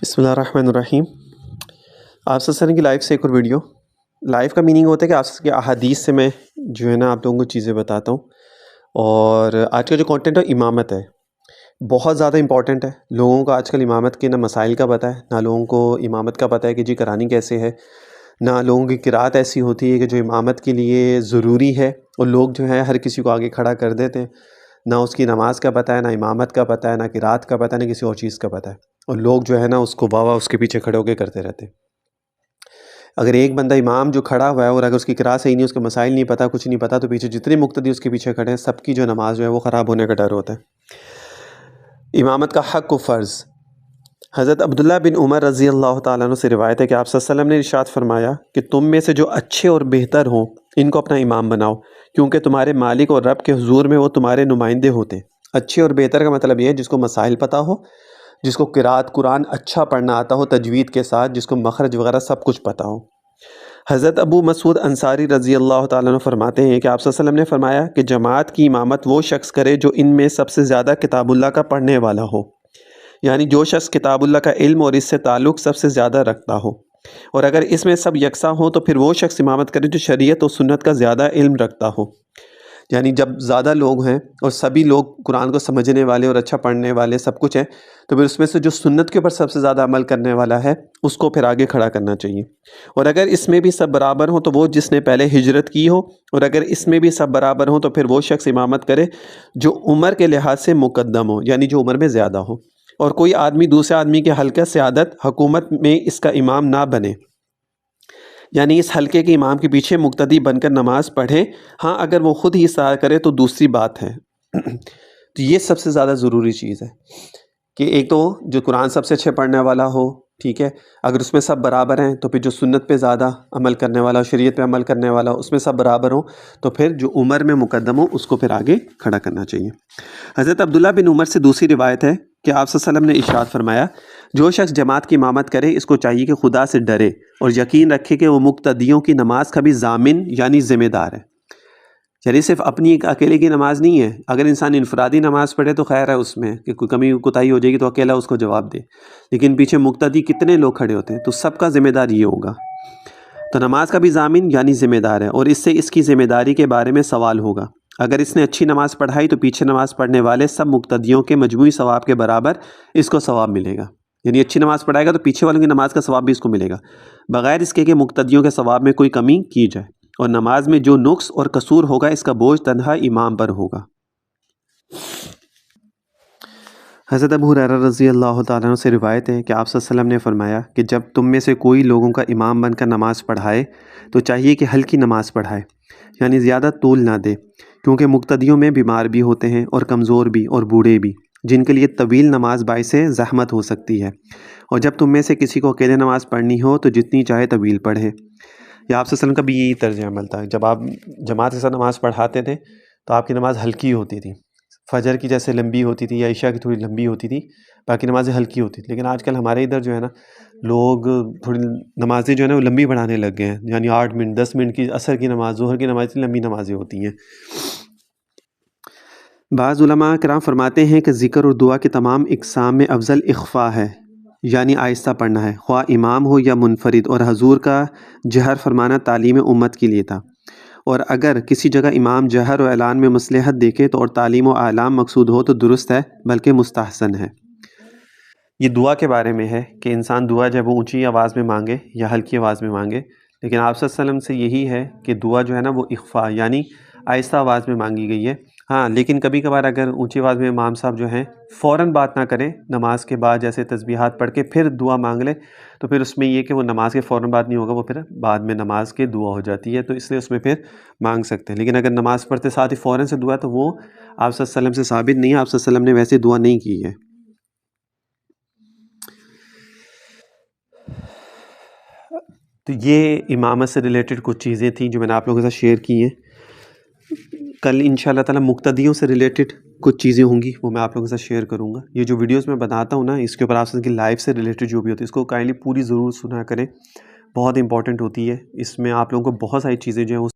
بسم اللہ الرحمن الرحیم۔ آپ کی لائف سے ایک اور ویڈیو۔ لائف کا میننگ ہوتا ہے کہ آپ کے احادیث سے میں جو ہے نا آپ لوگوں کو چیزیں بتاتا ہوں، اور آج کا جو کانٹینٹ ہے امامت ہے، بہت زیادہ امپورٹنٹ ہے۔ لوگوں کو آج کل امامت کے نہ مسائل کا پتہ ہے، نہ لوگوں کو امامت کا پتہ ہے کہ جی کرانی کیسے ہے، نہ لوگوں کی قرات ایسی ہوتی ہے کہ جو امامت کے لیے ضروری ہے، اور لوگ جو ہے ہر کسی کو آگے کھڑا کر دیتے ہیں، نہ اس کی نماز کا پتہ ہے، نہ امامت کا پتہ ہے، نہ قرات کا پتہ ہے، نہ کسی اور چیز کا پتہ ہے، اور لوگ جو ہے نا اس کو واہ واہ اس کے پیچھے کھڑے ہو کے کرتے رہتے ہیں۔ اگر ایک بندہ امام جو کھڑا ہوا ہے اور اگر اس کی قرات صحیح نہیں، اس کے مسائل نہیں پتہ، کچھ نہیں پتہ، تو پیچھے جتنے مقتدی اس کے پیچھے کھڑے ہیں سب کی جو نماز جو ہے وہ خراب ہونے کا ڈر ہوتا ہے۔ امامت کا حق و فرض۔ حضرت عبداللہ بن عمر رضی اللہ تعالیٰ عنہ سے روایت ہے کہ آپ صلی اللہ علیہ وسلم نے ارشاد فرمایا کہ تم میں سے جو اچھے اور بہتر ہوں ان کو اپنا امام بناؤ، کیونکہ تمہارے مالک اور رب کے حضور میں وہ تمہارے نمائندے ہوتے ہیں۔ اچھے اور بہتر کا مطلب یہ ہے جس کو مسائل پتہ ہو، جس کو قرات قرآن اچھا پڑھنا آتا ہو تجوید کے ساتھ، جس کو مخرج وغیرہ سب کچھ پتہ ہو۔ حضرت ابو مسعود انصاری رضی اللہ تعالیٰ عنہ فرماتے ہیں کہ آپ صلی اللہ علیہ وسلم نے فرمایا کہ جماعت کی امامت وہ شخص کرے جو ان میں سب سے زیادہ کتاب اللہ کا پڑھنے والا ہو، یعنی جو شخص کتاب اللہ کا علم اور اس سے تعلق سب سے زیادہ رکھتا ہو، اور اگر اس میں سب یکساں ہوں تو پھر وہ شخص امامت کرے جو شریعت اور سنت کا زیادہ علم رکھتا ہو۔ یعنی جب زیادہ لوگ ہیں اور سبھی لوگ قرآن کو سمجھنے والے اور اچھا پڑھنے والے سب کچھ ہیں، تو پھر اس میں سے جو سنت کے اوپر سب سے زیادہ عمل کرنے والا ہے اس کو پھر آگے کھڑا کرنا چاہیے۔ اور اگر اس میں بھی سب برابر ہوں تو وہ جس نے پہلے ہجرت کی ہو، اور اگر اس میں بھی سب برابر ہوں تو پھر وہ شخص امامت کرے جو عمر کے لحاظ سے مقدم ہو، یعنی جو عمر میں زیادہ ہو، اور کوئی آدمی دوسرے آدمی کے حلقہ سیادت حکومت میں اس کا امام نہ بنے، یعنی اس حلقے کے امام کے پیچھے مقتدی بن کر نماز پڑھے۔ ہاں اگر وہ خود ہی اصرار کرے تو دوسری بات ہے۔ تو یہ سب سے زیادہ ضروری چیز ہے کہ ایک تو جو قرآن سب سے اچھے پڑھنے والا ہو، ٹھیک ہے، اگر اس میں سب برابر ہیں تو پھر جو سنت پہ زیادہ عمل کرنے والا، شریعت پہ عمل کرنے والا، اس میں سب برابر ہوں تو پھر جو عمر میں مقدم ہو اس کو پھر آگے کھڑا کرنا چاہیے۔ حضرت عبداللہ بن عمر سے دوسری روایت ہے کہ آپ صلی اللہ علیہ وسلم نے ارشاد فرمایا جو شخص جماعت کی امامت کرے اس کو چاہیے کہ خدا سے ڈرے اور یقین رکھے کہ وہ مقتدیوں کی نماز کا بھی ضامن یعنی ذمہ دار ہے۔ یعنی صرف اپنی اکیلے کی نماز نہیں ہے، اگر انسان انفرادی نماز پڑھے تو خیر ہے، اس میں کہ کوئی کمی کوتاہی ہو جائے گی تو اکیلا اس کو جواب دے، لیکن پیچھے مقتدی کتنے لوگ کھڑے ہوتے ہیں تو سب کا ذمہ دار یہ ہوگا۔ تو نماز کا بھی ضامن یعنی ذمہ دار ہے، اور اس سے اس کی ذمہ داری کے بارے میں سوال ہوگا۔ اگر اس نے اچھی نماز پڑھائی تو پیچھے نماز پڑھنے والے سب مقتدیوں کے مجموعی ثواب کے برابر اس کو ثواب ملے گا، یعنی اچھی نماز پڑھائے گا تو پیچھے والوں کی نماز کا ثواب بھی اس کو ملے گا، بغیر اس کے کہ مقتدیوں کے ثواب میں کوئی کمی کی جائے، اور نماز میں جو نقص اور قصور ہوگا اس کا بوجھ تنہا امام پر ہوگا۔ حضرت ابو ہریرہ رضی اللہ تعالیٰ عنہ سے روایت ہے کہ آپ صلی اللہ علیہ وسلم نے فرمایا کہ جب تم میں سے کوئی لوگوں کا امام بن کر نماز پڑھائے تو چاہیے کہ ہلکی نماز پڑھائے، یعنی زیادہ طول نہ دے، کیونکہ مقتدیوں میں بیمار بھی ہوتے ہیں اور کمزور بھی اور بوڑھے بھی، جن کے لیے طویل نماز باعث زحمت ہو سکتی ہے، اور جب تم میں سے کسی کو اکیلے نماز پڑھنی ہو تو جتنی چاہے طویل پڑھے۔ یا آپ صلی اللہ علیہ وسلم کا بھی یہی طرز عمل تھا، جب آپ جماعت کے ساتھ نماز پڑھاتے تھے تو آپ کی نماز ہلکی ہوتی تھی، فجر کی جیسے لمبی ہوتی تھی یا عشاء کی تھوڑی لمبی ہوتی تھی، باقی نمازیں ہلکی ہوتی تھیں۔ لیکن آج کل ہمارے ادھر جو ہے نا لوگ تھوڑی نمازیں جو ہے نا وہ لمبی بڑھانے لگ گئے ہیں، یعنی 8 منٹ 10 منٹ کی عصر کی نماز، ظہر کی نماز، اتنی لمبی نمازیں ہوتی ہیں۔ بعض علماء کرام فرماتے ہیں کہ ذکر اور دعا کے تمام اقسام میں افضل اخفاء ہے، یعنی آہستہ پڑھنا ہے، خواہ امام ہو یا منفرد، اور حضور کا جہر فرمانا تعلیم امت کے لیے تھا، اور اگر کسی جگہ امام جہر و اعلان میں مصلحت دیکھے تو اور تعلیم و اعلام مقصود ہو تو درست ہے بلکہ مستحسن ہے۔ یہ دعا کے بارے میں ہے کہ انسان دعا جب وہ اونچی آواز میں مانگے یا ہلکی آواز میں مانگے، لیکن آپ صلی اللہ علیہ وسلم سے یہی ہے کہ دعا جو ہے نا وہ اخفاء یعنی آہستہ آواز میں مانگی گئی ہے۔ ہاں لیکن کبھی کبھار اگر اونچی آواز میں امام صاحب جو ہیں فوراً بات نہ کریں، نماز کے بعد جیسے تسبیحات پڑھ کے پھر دعا مانگ لے، تو پھر اس میں یہ کہ وہ نماز کے فوراً بات نہیں ہوگا، وہ پھر بعد میں نماز کے دعا ہو جاتی ہے، تو اس لیے اس میں پھر مانگ سکتے ہیں۔ لیکن اگر نماز پڑھتے ساتھ ہی فوراً سے دعا تو وہ آپ صلی اللہ علیہ وسلم سے ثابت نہیں ہے، آپ صلی اللہ علیہ وسلم نے ویسے دعا نہیں کی ہے۔ تو یہ امامت سے ریلیٹڈ کچھ چیزیں تھیں جو میں نے آپ لوگوں کے ساتھ شیئر کی ہیں۔ کل انشاءاللہ تعالیٰ مقتدیوں سے ریلیٹڈ کچھ چیزیں ہوں گی، وہ میں آپ لوگوں کے ساتھ شیئر کروں گا۔ یہ جو ویڈیوز میں بتاتا ہوں نا، اس کے اوپر آپ کی لائف سے ریلیٹڈ جو بھی ہوتی ہے اس کو کائنڈلی پوری ضرور سنا کریں، بہت امپورٹنٹ ہوتی ہے۔ اس میں آپ لوگوں کو بہت ساری چیزیں جو ہیں وہ